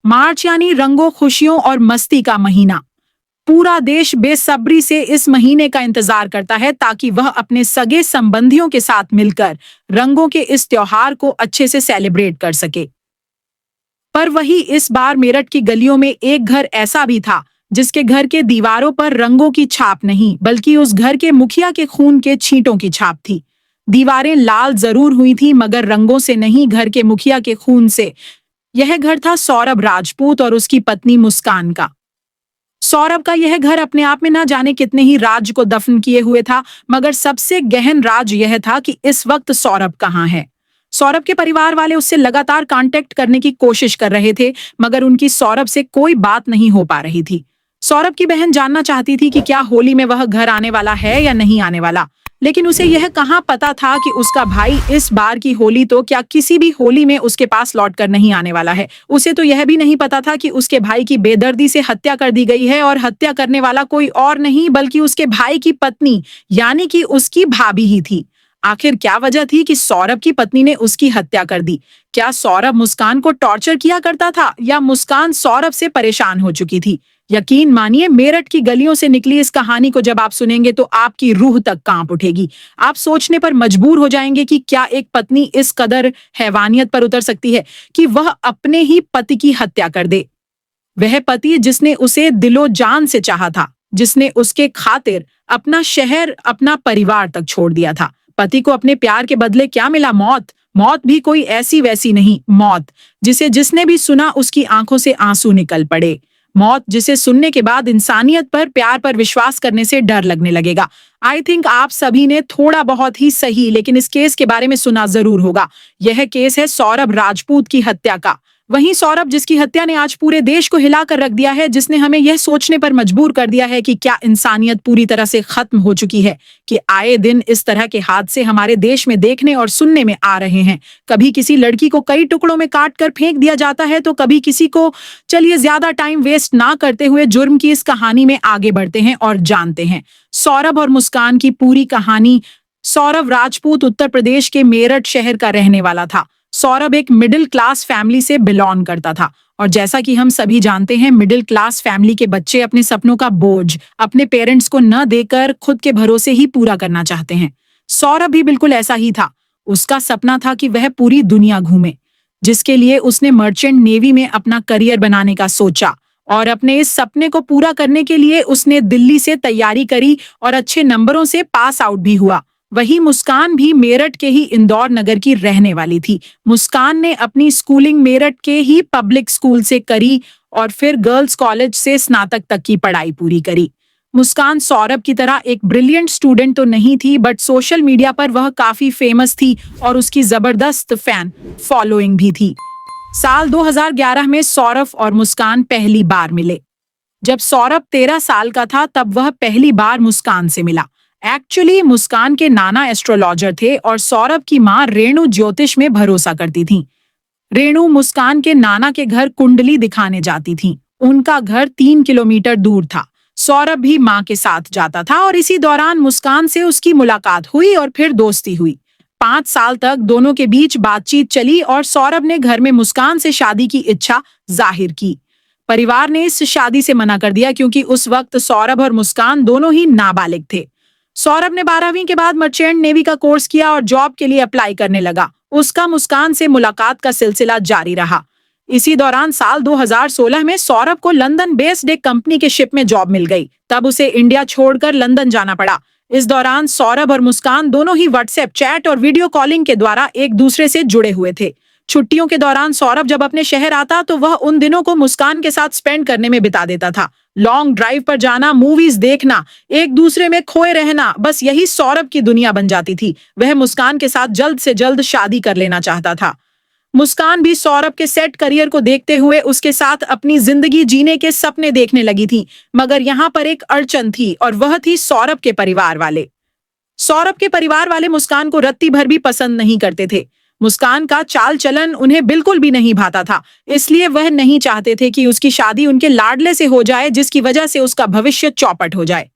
मार्च यानी रंगों, खुशियों और मस्ती का महीना। पूरा देश बेसब्री से इस महीने का इंतजार करता है ताकि वह अपने सगे संबंधियों के साथ मिलकर रंगों के इस त्योहार को अच्छे से सेलिब्रेट कर सके। पर वही इस बार मेरठ की गलियों में एक घर ऐसा भी था जिसके घर के दीवारों पर रंगों की छाप नहीं बल्कि उस घर के मुखिया के खून के छींटों की छाप थी। दीवारें लाल जरूर हुई थी मगर रंगों से नहीं, घर के मुखिया के खून से। यह घर था सौरभ राजपूत और उसकी पत्नी मुस्कान का। सौरभ का यह घर अपने आप में ना जाने कितने ही राज को दफन किए हुए था, मगर सबसे गहन राज यह था कि इस वक्त सौरभ कहाँ है। सौरभ के परिवार वाले उससे लगातार कांटेक्ट करने की कोशिश कर रहे थे मगर उनकी सौरभ से कोई बात नहीं हो पा रही थी। सौरभ की बहन जानना चाहती थी कि क्या होली में वह घर आने वाला है या नहीं आने वाला, लेकिन उसे यह कहाँ पता था कि उसका भाई इस बार की होली तो क्या किसी भी होली में उसके पास लौट कर नहीं आने वाला है। उसे तो यह भी नहीं पता था कि उसके भाई की बेदर्दी से हत्या कर दी गई है और हत्या करने वाला कोई और नहीं बल्कि उसके भाई की पत्नी यानी कि उसकी भाभी ही थी। आखिर क्या वजह थी कि सौरभ की पत्नी ने उसकी हत्या कर दी? क्या सौरभ मुस्कान को टॉर्चर किया करता था या मुस्कान सौरभ से परेशान हो चुकी थी? यकीन मानिए, मेरठ की गलियों से निकली इस कहानी को जब आप सुनेंगे तो आपकी रूह तक कांप उठेगी। आप सोचने पर मजबूर हो जाएंगे कि क्या एक पत्नी इस कदर हैवानियत पर उतर सकती है कि वह अपने ही पति की हत्या कर दे। वह पति जिसने उसे दिलो जान से चाहा था, जिसने उसके खातिर अपना शहर, अपना परिवार तक छोड़ दिया था। पति को अपने प्यार के बदले क्या मिला? मौत। मौत भी कोई ऐसी वैसी नहीं, मौत जिसे जिसने भी सुना उसकी आंखों से आंसू निकल पड़े। मौत जिसे सुनने के बाद इंसानियत पर, प्यार पर विश्वास करने से डर लगने लगेगा। आई थिंक आप सभी ने थोड़ा बहुत ही सही लेकिन इस केस के बारे में सुना जरूर होगा। यह केस है सौरभ राजपूत की हत्या का। वही सौरभ जिसकी हत्या ने आज पूरे देश को हिलाकर रख दिया है, जिसने हमें यह सोचने पर मजबूर कर दिया है कि क्या इंसानियत पूरी तरह से खत्म हो चुकी है। कि आए दिन इस तरह के हादसे हमारे देश में देखने और सुनने में आ रहे हैं। कभी किसी लड़की को कई टुकड़ों में काट कर फेंक दिया जाता है तो कभी किसी को। चलिए ज्यादा टाइम वेस्ट ना करते हुए जुर्म की इस कहानी में आगे बढ़ते हैं और जानते हैं सौरभ और मुस्कान की पूरी कहानी। सौरभ राजपूत उत्तर प्रदेश के मेरठ शहर का रहने वाला था। सौरभ एक मिडिल क्लास फैमिली से बिलोंग करता था और जैसा कि हम सभी जानते हैं, मिडिल क्लास फैमिली के बच्चे अपने सपनों का बोझ अपने पेरेंट्स को न देकर खुद के भरोसे ही पूरा करना चाहते हैं। सौरभ भी बिल्कुल ऐसा ही था। उसका सपना था कि वह पूरी दुनिया घूमे, जिसके लिए उसने मर्चेंट नेवी में अपना करियर बनाने का सोचा और अपने इस सपने को पूरा करने के लिए उसने दिल्ली से तैयारी करी और अच्छे नंबरों से पास आउट भी हुआ। वही मुस्कान भी मेरठ के ही इंदौर नगर की रहने वाली थी। मुस्कान ने अपनी स्कूलिंग मेरठ के ही पब्लिक स्कूल से करी और फिर गर्ल्स कॉलेज से स्नातक तक की पढ़ाई पूरी करी। मुस्कान सौरभ की तरह एक ब्रिलियंट स्टूडेंट तो नहीं थी बट सोशल मीडिया पर वह काफी फेमस थी और उसकी जबरदस्त फैन फॉलोइंग भी थी। साल 2011 में सौरभ और मुस्कान पहली बार मिले। जब सौरभ 13 साल का था तब वह पहली बार मुस्कान से मिला। एक्चुअली मुस्कान के नाना एस्ट्रोलॉजर थे और सौरभ की माँ रेणु ज्योतिष में भरोसा करती थी। रेणु मुस्कान के नाना के घर कुंडली दिखाने जाती थी। उनका घर 3 किलोमीटर दूर था। सौरभ भी माँ के साथ जाता था और इसी दौरान मुस्कान से उसकी मुलाकात हुई और फिर दोस्ती हुई। 5 साल तक दोनों के बीच बातचीत चली और सौरभ ने घर में मुस्कान से शादी की इच्छा जाहिर की। परिवार ने इस शादी से मना कर दिया क्योंकि उस वक्त सौरभ और मुस्कान दोनों ही नाबालिग थे। सौरभ ने 12वीं के बाद मर्चेंट नेवी का कोर्स किया और जॉब के लिए अप्लाई करने लगा। उसका मुस्कान से मुलाकात का सिलसिला जारी रहा। इसी दौरान साल 2016 में सौरभ को लंदन बेस्ड एक कंपनी के शिप में जॉब मिल गई। तब उसे इंडिया छोड़कर लंदन जाना पड़ा। इस दौरान सौरभ और मुस्कान दोनों ही व्हाट्सएप चैट और वीडियो कॉलिंग के द्वारा एक दूसरे से जुड़े हुए थे। छुट्टियों के दौरान सौरभ जब अपने शहर आता तो वह उन दिनों को मुस्कान के साथ स्पेंड करने में बिता देता था। लॉन्ग ड्राइव पर जाना, मूवीज देखना, एक दूसरे में खोए रहना, बस यही सौरभ की दुनिया बन जाती थी। वह मुस्कान के साथ जल्द से जल्द शादी कर लेना चाहता था। मुस्कान भी सौरभ के सेट करियर को देखते हुए उसके साथ अपनी जिंदगी जीने के सपने देखने लगी थी। मगर यहाँ पर एक अड़चन थी और वह थी सौरभ के परिवार वाले। सौरभ के परिवार वाले मुस्कान को रत्ती भर भी पसंद नहीं करते थे। मुस्कान का चाल चलन उन्हें बिल्कुल भी नहीं भाता था, इसलिए वह नहीं चाहते थे कि उसकी शादी उनके लाडले से हो जाए जिसकी वजह से उसका भविष्य चौपट हो जाए।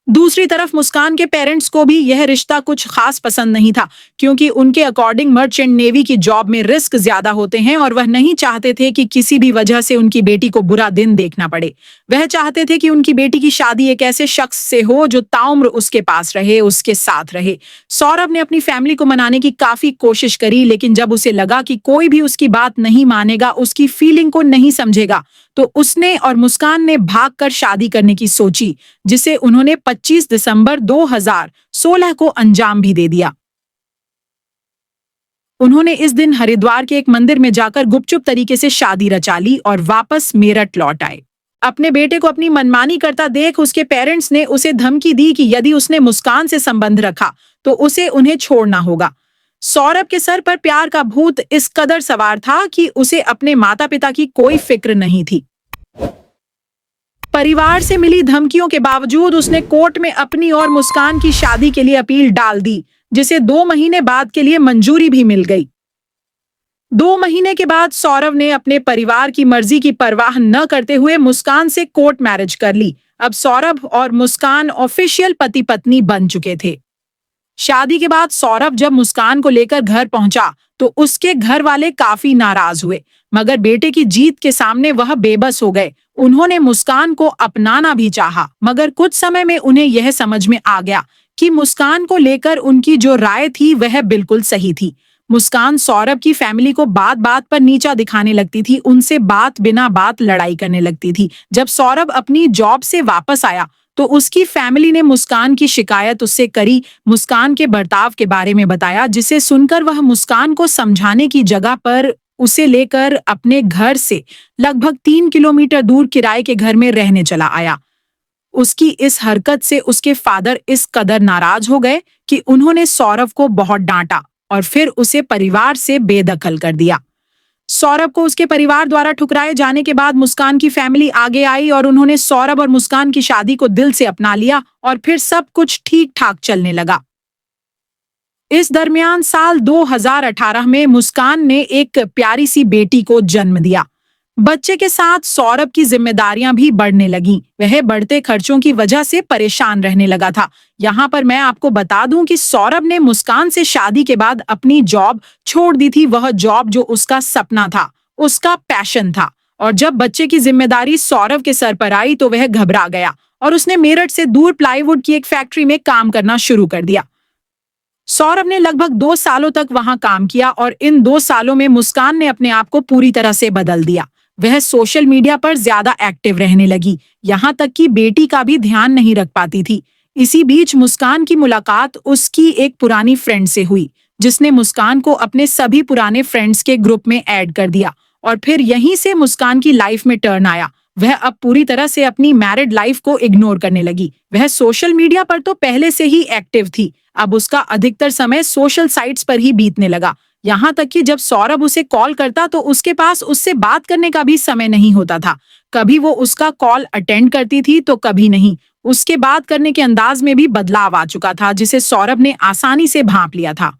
दूसरी तरफ मुस्कान के पेरेंट्स को भी यह रिश्ता कुछ खास पसंद नहीं था, क्योंकि उनके अकॉर्डिंग मर्चेंट नेवी की जॉब में रिस्क ज्यादा होते हैं और वह नहीं चाहते थे कि किसी भी वजह से उनकी बेटी को बुरा दिन देखना पड़े। वह चाहते थे कि उनकी बेटी की शादी एक ऐसे शख्स से हो जो ताउम्र उसके पास रहे, उसके साथ रहे। सौरभ ने अपनी फैमिली को मनाने की काफी कोशिश करी, लेकिन जब उसे लगा कि कोई भी उसकी बात नहीं मानेगा, उसकी फीलिंग को नहीं समझेगा, तो उसने और मुस्कान ने भागकर शादी करने की सोची, जिसे उन्होंने 25 दिसंबर 2016 को अंजाम भी दे दिया। उन्होंने इस दिन हरिद्वार के एक मंदिर में जाकर गुपचुप तरीके से शादी रचा ली और वापस मेरठ लौट आए। अपने बेटे को अपनी मनमानी करता देख उसके पेरेंट्स ने उसे धमकी दी कि यदि उसने मुस्कान से संबंध रखा तो उसे उन्हें छोड़ना होगा। सौरभ के सर पर प्यार का भूत इस कदर सवार था कि उसे अपने माता पिता की कोई फिक्र नहीं थी। परिवार से मिली धमकियों के बावजूद उसने कोर्ट में अपनी और मुस्कान की शादी के लिए अपील डाल दी, जिसे 2 महीने बाद के लिए मंजूरी भी मिल गई। 2 महीने के बाद सौरभ ने अपने परिवार की मर्जी की परवाह न करते हुए मुस्कान से कोर्ट मैरिज कर ली। अब सौरभ और मुस्कान ऑफिशियल पति पत्नी बन चुके थे। शादी के बाद सौरभ जब मुस्कान को लेकर घर पहुंचा तो उसके घर वाले काफी नाराज हुए, मगर बेटे की जीत के सामने वह बेबस हो गए। उन्होंने मुस्कान को अपनाना भी चाहा, मगर कुछ समय में उन्हें यह समझ में आ गया कि मुस्कान को लेकर उनकी जो राय थी वह बिल्कुल सही थी। मुस्कान सौरभ की फैमिली को बात बात पर नीचा दिखाने लगती थी, उनसे बात बिना बात लड़ाई करने लगती थी। जब सौरभ अपनी जॉब से वापस आया तो उसकी फैमिली ने मुस्कान की शिकायत उससे करी, मुस्कान के बर्ताव के बारे में बताया, जिसे सुनकर वह मुस्कान को समझाने की जगह पर उसे लेकर अपने घर से लगभग 3 किलोमीटर दूर किराए के घर में रहने चला आया। उसकी इस हरकत से उसके फादर इस कदर नाराज हो गए कि उन्होंने सौरभ को बहुत डांटा और फिर उसे परिवार से बेदखल कर दिया। सौरभ को उसके परिवार द्वारा ठुकराए जाने के बाद मुस्कान की फैमिली आगे आई और उन्होंने सौरभ और मुस्कान की शादी को दिल से अपना लिया और फिर सब कुछ ठीक ठाक चलने लगा। इस दरमियान साल 2018 में मुस्कान ने एक प्यारी सी बेटी को जन्म दिया। बच्चे के साथ सौरभ की जिम्मेदारियां भी बढ़ने लगीं। वह बढ़ते खर्चों की वजह से परेशान रहने लगा था। यहाँ पर मैं आपको बता दूं कि सौरभ ने मुस्कान से शादी के बाद अपनी जॉब छोड़ दी थी, वह जॉब जो उसका सपना था, उसका पैशन था। और जब बच्चे की जिम्मेदारी सौरभ के सर पर आई तो वह घबरा गया और उसने मेरठ से दूर प्लाईवुड की एक फैक्ट्री में काम करना शुरू कर दिया। सौरभ ने लगभग 2 सालों तक वहां काम किया और इन 2 सालों में मुस्कान ने अपने आप को पूरी तरह से बदल दिया। वह सोशल मीडिया पर ज्यादा एक्टिव रहने लगी, यहाँ तक कि बेटी का भी ध्यान नहीं रख पाती थी। इसी बीच मुस्कान की मुलाकात उसकी एक पुरानी फ्रेंड से हुई, जिसने मुस्कान को अपने सभी पुराने फ्रेंड्स के ग्रुप में ऐड कर दिया और फिर यहीं से मुस्कान की लाइफ में टर्न आया। वह अब पूरी तरह से अपनी मैरिड लाइफ को इग्नोर करने लगी। वह सोशल मीडिया पर तो पहले से ही एक्टिव थी, अब उसका अधिकतर समय सोशल साइट्स पर ही बीतने लगा। यहाँ तक कि जब सौरभ उसे कॉल करता तो उसके पास उससे बात करने का भी समय नहीं होता था। कभी वो उसका कॉल अटेंड करती थी तो कभी नहीं। उसके बात करने के अंदाज में भी बदलाव आ चुका था, जिसे सौरभ ने आसानी से भांप लिया था।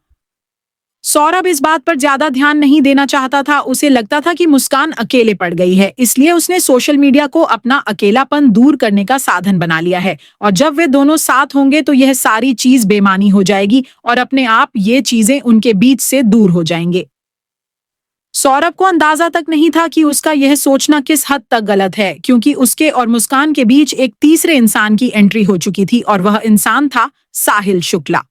सौरभ इस बात पर ज्यादा ध्यान नहीं देना चाहता था। उसे लगता था कि मुस्कान अकेले पड़ गई है, इसलिए उसने सोशल मीडिया को अपना अकेलापन दूर करने का साधन बना लिया है। और जब वे दोनों साथ होंगे तो यह सारी चीज बेमानी हो जाएगी और अपने आप ये चीजें उनके बीच से दूर हो जाएंगे। सौरभ को अंदाजा तक नहीं था कि उसका यह सोचना किस हद तक गलत है, क्योंकि उसके और मुस्कान के बीच एक तीसरे इंसान की एंट्री हो चुकी थी और वह इंसान था साहिल शुक्ला।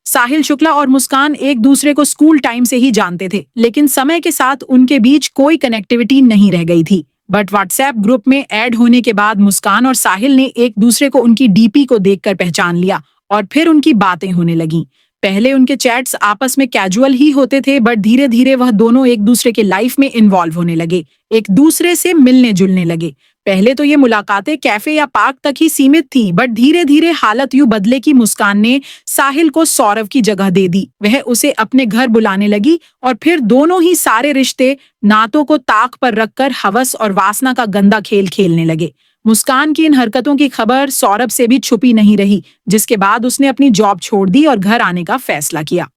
साहिल शुक्ला और मुस्कान एक दूसरे को स्कूल टाइम से ही जानते थे, लेकिन समय के साथ उनके बीच कोई कनेक्टिविटी नहीं रह गई थी। बट व्हाट्सएप ग्रुप में ऐड होने के बाद मुस्कान और साहिल ने एक दूसरे को उनकी डीपी को देखकर पहचान लिया और फिर उनकी बातें होने लगीं। पहले उनके चैट्स आपस में कैजुअल ही होते थे, बट धीरे धीरे वह दोनों एक दूसरे के लाइफ में इन्वॉल्व होने लगे, एक दूसरे से मिलने जुलने लगे। पहले तो ये मुलाकातें कैफे या पार्क तक ही सीमित थी, बट धीरे धीरे हालत यूं बदले कि मुस्कान ने साहिल को सौरभ की जगह दे दी। वह उसे अपने घर बुलाने लगी और फिर दोनों ही सारे रिश्ते नातों को ताक पर रखकर हवस और वासना का गंदा खेल खेलने लगे। मुस्कान की इन हरकतों की खबर सौरभ से भी छुपी नहीं रही, जिसके बाद उसने अपनी जॉब छोड़ दी और घर आने का फैसला किया।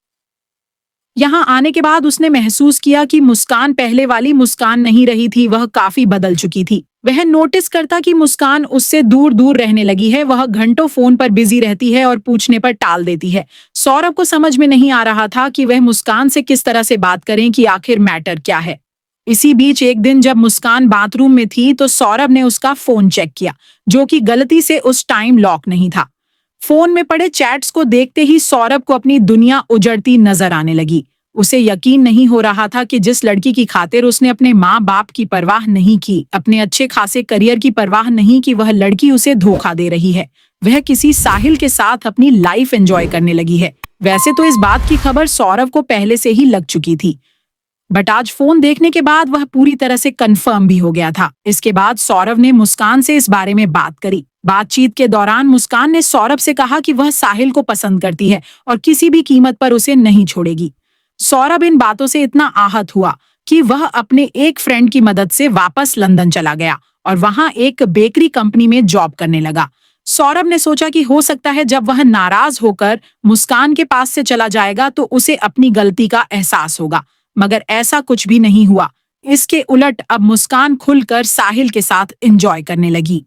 यहाँ आने के बाद उसने महसूस किया कि मुस्कान पहले वाली मुस्कान नहीं रही थी, वह काफी बदल चुकी थी। वह नोटिस करता कि मुस्कान उससे दूर दूर रहने लगी है, वह घंटों फोन पर बिजी रहती है और पूछने पर टाल देती है। सौरभ को समझ में नहीं आ रहा था कि वह मुस्कान से किस तरह से बात करें, कि आखिर मैटर क्या है। इसी बीच एक दिन जब मुस्कान बाथरूम में थी तो सौरभ ने उसका फोन चेक किया, जो कि गलती से उस टाइम लॉक नहीं था। फोन में पड़े चैट्स को देखते ही सौरभ को अपनी दुनिया उजड़ती नजर आने लगी। उसे यकीन नहीं हो रहा था कि जिस लड़की की खातिर उसने अपने माँ बाप की परवाह नहीं की, अपने अच्छे खासे करियर की परवाह नहीं की, वह लड़की उसे धोखा दे रही है। वह किसी साहिल के साथ अपनी लाइफ एंजॉय करने लगी है। वैसे तो इस बात की खबर सौरभ को पहले से ही लग चुकी थी, बट आज फोन देखने के बाद वह पूरी तरह से कंफर्म भी हो गया था। इसके बाद सौरभ ने मुस्कान से इस बारे में बात करी। बातचीत के दौरान मुस्कान ने सौरभ से कहा कि वह साहिल को पसंद करती है और किसी भी कीमत पर उसे नहीं छोड़ेगी। सौरभ इन बातों से इतना आहत हुआ कि वह अपने एक फ्रेंड की मदद से वापस लंदन चला गया और वहां एक बेकरी कंपनी में जॉब करने लगा। सौरभ ने सोचा कि हो सकता है जब वह नाराज होकर मुस्कान के पास से चला जाएगा तो उसे अपनी गलती का एहसास होगा, मगर ऐसा कुछ भी नहीं हुआ। इसके उलट अब मुस्कान खुलकर साहिल के साथ एंजॉय करने लगी।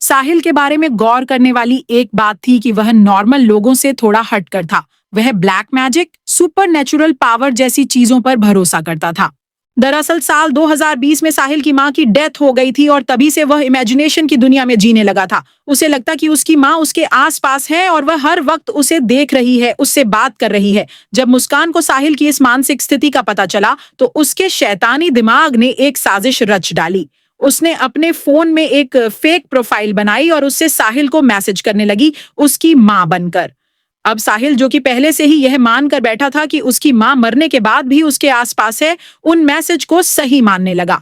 साहिल के बारे में गौर करने वाली एक बात थी कि वह नॉर्मल लोगों से थोड़ा हटकर था। वह black magic, super natural power जैसी चीजों पर भरोसा करता था। दरअसल साल 2020 में साहिल की माँ की डेथ हो गई थी और तभी से वह इमेजिनेशन की दुनिया में जीने लगा था। उसे लगता कि उसकी माँ उसके आसपास है और वह हर वक्त उसे देख रही है, उससे बात कर रही है। जब मुस्कान को साहिल की इस मानसिक स्थिति का पता चला तो उसके शैतानी दिमाग ने एक साजिश रच डाली। उसने अपने फोन में एक फेक प्रोफाइल बनाई और उससे साहिल को मैसेज करने लगी, उसकी माँ बनकर। अब साहिल, जो कि पहले से ही यह मानकर बैठा था कि उसकी मां मरने के बाद भी उसके आसपास है, उन मैसेज को सही मानने लगा।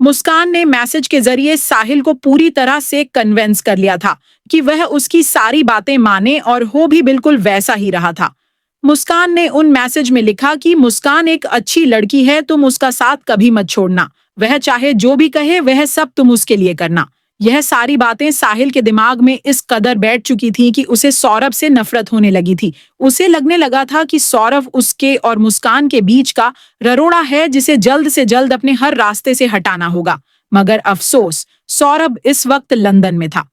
मुस्कान ने मैसेज के जरिए साहिल को पूरी तरह से कन्विंस कर लिया था कि वह उसकी सारी बातें माने और हो भी बिल्कुल वैसा ही रहा था। मुस्कान ने उन मैसेज में लिखा कि मुस्कान एक अच्छी लड़की है, तुम उसका साथ कभी मत छोड़ना, वह चाहे जो भी कहे वह सब तुम उसके लिए करना। यह सारी बातें साहिल के दिमाग में इस कदर बैठ चुकी थीं कि उसे सौरभ से नफरत होने लगी थी। उसे लगने लगा था कि सौरभ उसके और मुस्कान के बीच का ररोड़ा है जिसे जल्द से जल्द अपने हर रास्ते से हटाना होगा। मगर अफसोस, सौरभ इस वक्त लंदन में था।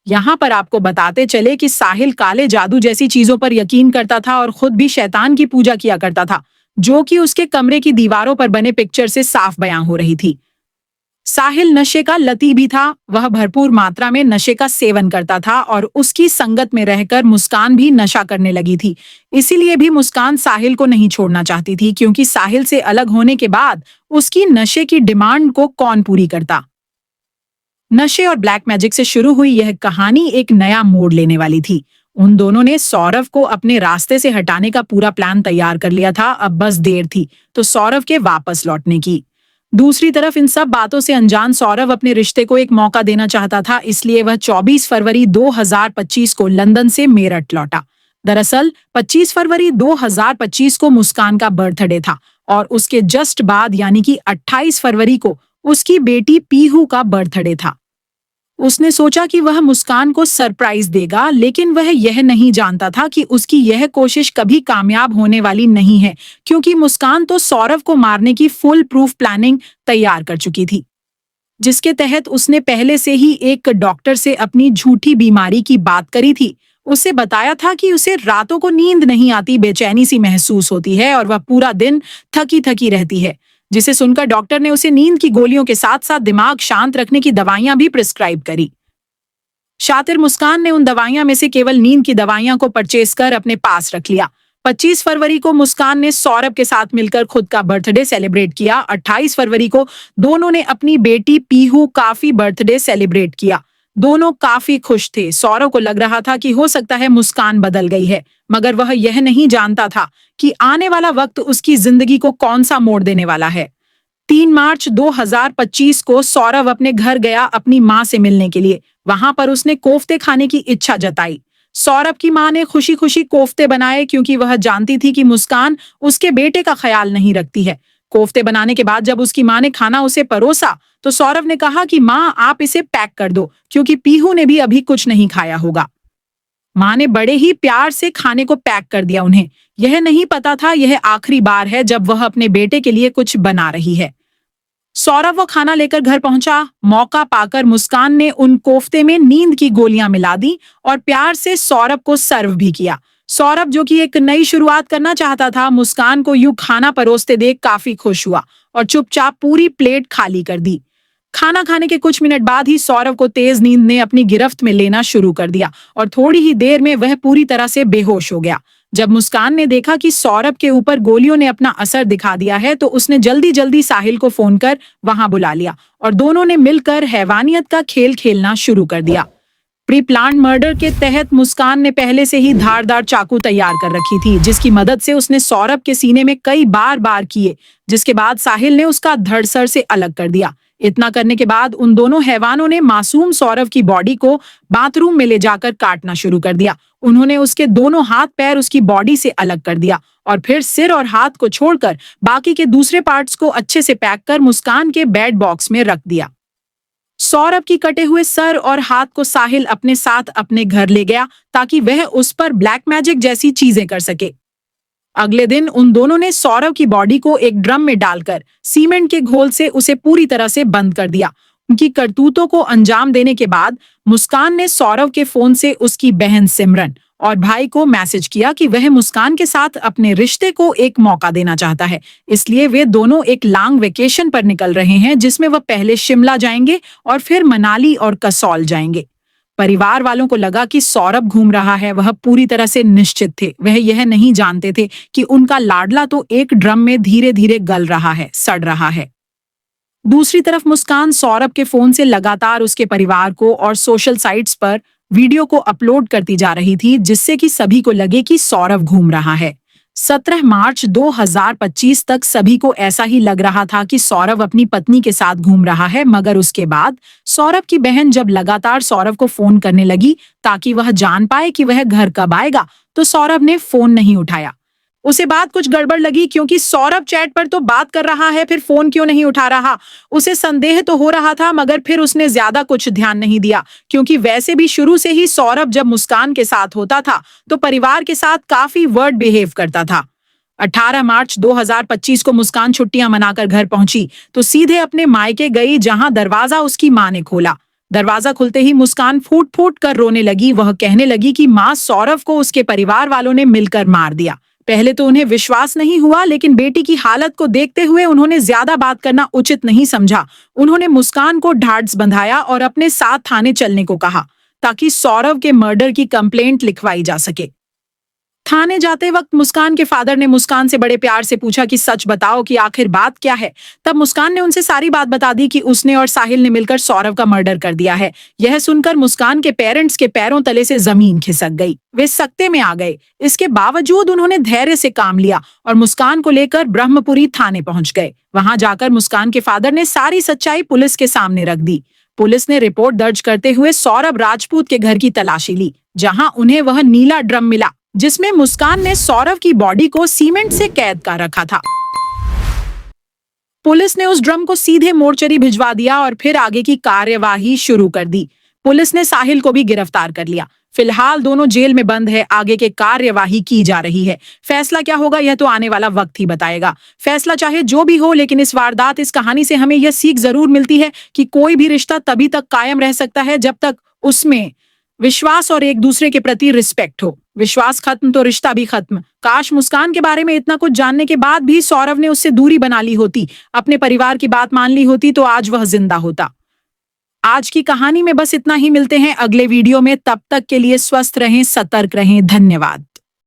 यहाँ पर आपको बताते चले कि साहिल काले जादू जैसी चीजों पर यकीन करता था और खुद भी शैतान की पूजा किया करता था, जो कि उसके कमरे की दीवारों पर बने पिक्चर से साफ बयां हो रही थी। साहिल नशे का लती भी था। वह भरपूर मात्रा में नशे का सेवन करता था और उसकी संगत में रहकर मुस्कान भी नशा करने लगी थी। इसीलिए भी मुस्कान साहिल को नहीं छोड़ना चाहती थी, क्योंकि साहिल से अलग होने के बाद उसकी नशे की डिमांड को कौन पूरी करता। नशे और ब्लैक मैजिक से शुरू हुई यह कहानी एक नया मोड़ लेने वाली थी। उन दोनों ने सौरभ को अपने रास्ते से हटाने का पूरा प्लान तैयार कर लिया था। अब बस देर थी तो सौरभ के वापस लौटने की। दूसरी तरफ इन सब बातों से अनजान सौरभ अपने रिश्ते को एक मौका देना चाहता था, इसलिए वह 24 फरवरी 2025 को लंदन से मेरठ लौटा। दरअसल 25 फरवरी 2025 को मुस्कान का बर्थडे था और उसके जस्ट बाद यानी कि 28 फरवरी को उसकी बेटी पीहू का बर्थडे था। उसने सोचा कि वह मुस्कान को सरप्राइज देगा, लेकिन वह यह नहीं जानता था कि उसकी यह कोशिश कभी कामयाब होने वाली नहीं है, क्योंकि मुस्कान तो सौरभ को मारने की फुल प्रूफ प्लानिंग तैयार कर चुकी थी, जिसके तहत उसने पहले से ही एक डॉक्टर से अपनी झूठी बीमारी की बात करी थी। उसे बताया था कि उसे रातों को नींद नहीं आती, बेचैनी सी महसूस होती है और वह पूरा दिन थकी थकी रहती है, जिसे सुनकर डॉक्टर ने उसे नींद की गोलियों के साथ साथ दिमाग शांत रखने की दवाइयां भी प्रिस्क्राइब करी। शातिर मुस्कान ने उन दवाइयां में से केवल नींद की दवाइयां को परचेज कर अपने पास रख लिया। 25 फरवरी को मुस्कान ने सौरभ के साथ मिलकर खुद का बर्थडे सेलिब्रेट किया। 28 फरवरी को दोनों ने अपनी बेटी पीहू काफी बर्थडे सेलिब्रेट किया। दोनों काफी खुश थे। सौरभ को लग रहा था कि हो सकता है मुस्कान बदल गई है, मगर वह यह नहीं जानता था कि आने वाला वक्त उसकी जिंदगी को कौन सा मोड़ देने वाला है। 3 मार्च 2025 को सौरभ अपने घर गया अपनी माँ से मिलने के लिए। वहां पर उसने कोफ्ते खाने की इच्छा जताई। सौरभ की माँ ने खुशी खुशी कोफ्ते बनाए, क्योंकि वह जानती थी कि मुस्कान उसके बेटे का ख्याल नहीं रखती है। कोफ्ते बनाने के बाद जब उसकी माँ ने खाना उसे परोसा तो सौरभ ने कहा कि माँ, आप इसे पैक कर दो, क्योंकि पीहू ने भी अभी कुछ नहीं खाया होगा। माँ ने बड़े ही प्यार से खाने को पैक कर दिया उन्हें। यह नहीं पता था यह आखिरी बार है जब वह अपने बेटे के लिए कुछ बना रही है। सौरभ वो खाना लेकर घर पहुंचा। मौका पाकर मुस्कान ने उन कोफ्ते में नींद की गोलियां मिला दी और प्यार से सौरभ को सर्व भी किया। सौरभ, जो कि एक नई शुरुआत करना चाहता था, मुस्कान को यूं खाना परोसते देख काफी खुश हुआ और चुपचाप पूरी प्लेट खाली कर दी। खाना खाने के कुछ मिनट बाद ही सौरभ को तेज नींद ने अपनी गिरफ्त में लेना शुरू कर दिया और थोड़ी ही देर में वह पूरी तरह से बेहोश हो गया। जब मुस्कान ने देखा कि सौरभ के ऊपर गोलियों ने अपना असर दिखा दिया है, तो उसने जल्दी जल्दी साहिल को फोन कर वहां बुला लिया और दोनों ने मिलकर हैवानियत का खेल खेलना शुरू कर दिया। प्री प्लान मर्डर के तहत मुस्कान ने पहले से ही धारदार चाकू तैयार कर रखी थी, जिसकी मदद से उसने सौरभ के सीने में कई बार किए, जिसके बाद साहिल ने उसका धड़ सर से अलग कर दिया। इतना करने के बाद उन दोनों हैवानों ने मासूम सौरभ की बॉडी को बाथरूम में ले जाकर काटना शुरू कर दिया। उन्होंने उसके दोनों हाथ पैर उसकी बॉडी से अलग कर दिया और फिर सिर और हाथ को छोड़कर बाकी के दूसरे पार्ट्स को अच्छे से पैक कर मुस्कान के बेड बॉक्स में रख दिया। सौरभ की कटे हुए सर और हाथ को साहिल अपने साथ अपने घर ले गया ताकि वह उस पर ब्लैक मैजिक जैसी चीजें कर सके। अगले दिन उन दोनों ने सौरभ की बॉडी को एक ड्रम में डालकर सीमेंट के घोल से उसे पूरी तरह से बंद कर दिया। उनकी करतूतों को अंजाम देने के बाद मुस्कान ने सौरभ के फोन से उसकी बहन सिमरन और भाई को मैसेज किया कि वह मुस्कान के साथ अपने रिश्ते को एक मौका देना चाहता है। इसलिए वे दोनों एक लॉन्ग वेकेशन पर निकल रहे हैं, जिसमें वह पहले शिमला जाएंगे और फिर मनाली और कसौल जाएंगे। परिवार वालों को लगा कि सौरभ घूम रहा है। वह पूरी तरह से निश्चित थे। वह यह नहीं जानते थे कि उनका लाडला तो एक ड्रम में धीरे धीरे गल रहा है, सड़ रहा है। दूसरी तरफ मुस्कान सौरभ के फोन से लगातार उसके परिवार को और सोशल साइट्स पर वीडियो को अपलोड करती जा रही थी, जिससे कि सभी को लगे कि सौरभ घूम रहा है। 17 मार्च 2025 तक सभी को ऐसा ही लग रहा था कि सौरभ अपनी पत्नी के साथ घूम रहा है, मगर उसके बाद सौरभ की बहन जब लगातार सौरभ को फोन करने लगी ताकि वह जान पाए कि वह घर कब आएगा, तो सौरभ ने फोन नहीं उठाया। उसे बात कुछ गड़बड़ लगी, क्योंकि सौरभ चैट पर तो बात कर रहा है, फिर फोन क्यों नहीं उठा रहा। उसे संदेह तो हो रहा था, मगर फिर उसने ज्यादा कुछ ध्यान नहीं दिया, क्योंकि वैसे भी शुरू से ही सौरभ जब मुस्कान के साथ होता था तो परिवार के साथ काफी वर्ड बिहेव करता था। 18 मार्च 2025 को मुस्कान छुट्टियां मनाकर घर पहुंची तो सीधे अपने मायके गई, जहां दरवाजा उसकी मां ने खोला। दरवाजा खुलते ही मुस्कान फूट फूट कर रोने लगी। वह कहने लगी कि मां, सौरभ को उसके परिवार वालों ने मिलकर मार दिया। पहले तो उन्हें विश्वास नहीं हुआ, लेकिन बेटी की हालत को देखते हुए उन्होंने ज्यादा बात करना उचित नहीं समझा। उन्होंने मुस्कान को ढाढ़स बंधाया और अपने साथ थाने चलने को कहा ताकि सौरभ के मर्डर की कंप्लेंट लिखवाई जा सके। थाने जाते वक्त मुस्कान के फादर ने मुस्कान से बड़े प्यार से पूछा कि सच बताओ कि आखिर बात क्या है। तब मुस्कान ने उनसे सारी बात बता दी कि उसने और साहिल ने मिलकर सौरभ का मर्डर कर दिया है। यह सुनकर मुस्कान के पेरेंट्स के पैरों तले से जमीन खिसक गई। वे सकते में आ गए। इसके बावजूद उन्होंने धैर्य से काम लिया और मुस्कान को लेकर ब्रह्मपुरी थाने पहुंच गए। वहां जाकर मुस्कान के फादर ने सारी सच्चाई पुलिस के सामने रख दी। पुलिस ने रिपोर्ट दर्ज करते हुए सौरभ राजपूत के घर की तलाशी ली, जहां उन्हें वह नीला ड्रम मिला जिसमें मुस्कान ने सौरभ की बॉडी को सीमेंट से कैद कर रखा था। पुलिस ने उस ड्रम को सीधे मोर्चरी भिजवा दिया और फिर आगे की कार्यवाही शुरू कर दी। पुलिस ने साहिल को भी गिरफ्तार कर लिया। फिलहाल दोनों जेल में बंद है। आगे के कार्यवाही की जा रही है। फैसला क्या होगा यह तो आने वाला वक्त ही बताएगा। फैसला चाहे जो भी हो, लेकिन इस वारदात, इस कहानी से हमें यह सीख जरूर मिलती है कि कोई भी रिश्ता तभी तक कायम रह सकता है जब तक उसमें विश्वास और एक दूसरे के प्रति रिस्पेक्ट हो। विश्वास खत्म तो रिश्ता भी खत्म। काश मुस्कान के बारे में इतना कुछ जानने के बाद भी सौरभ ने उससे दूरी बना ली होती, अपने परिवार की बात मान ली होती, तो आज वह जिंदा होता। आज की कहानी में बस इतना ही। मिलते हैं अगले वीडियो में। तब तक के लिए स्वस्थ रहें, सतर्क रहें। धन्यवाद।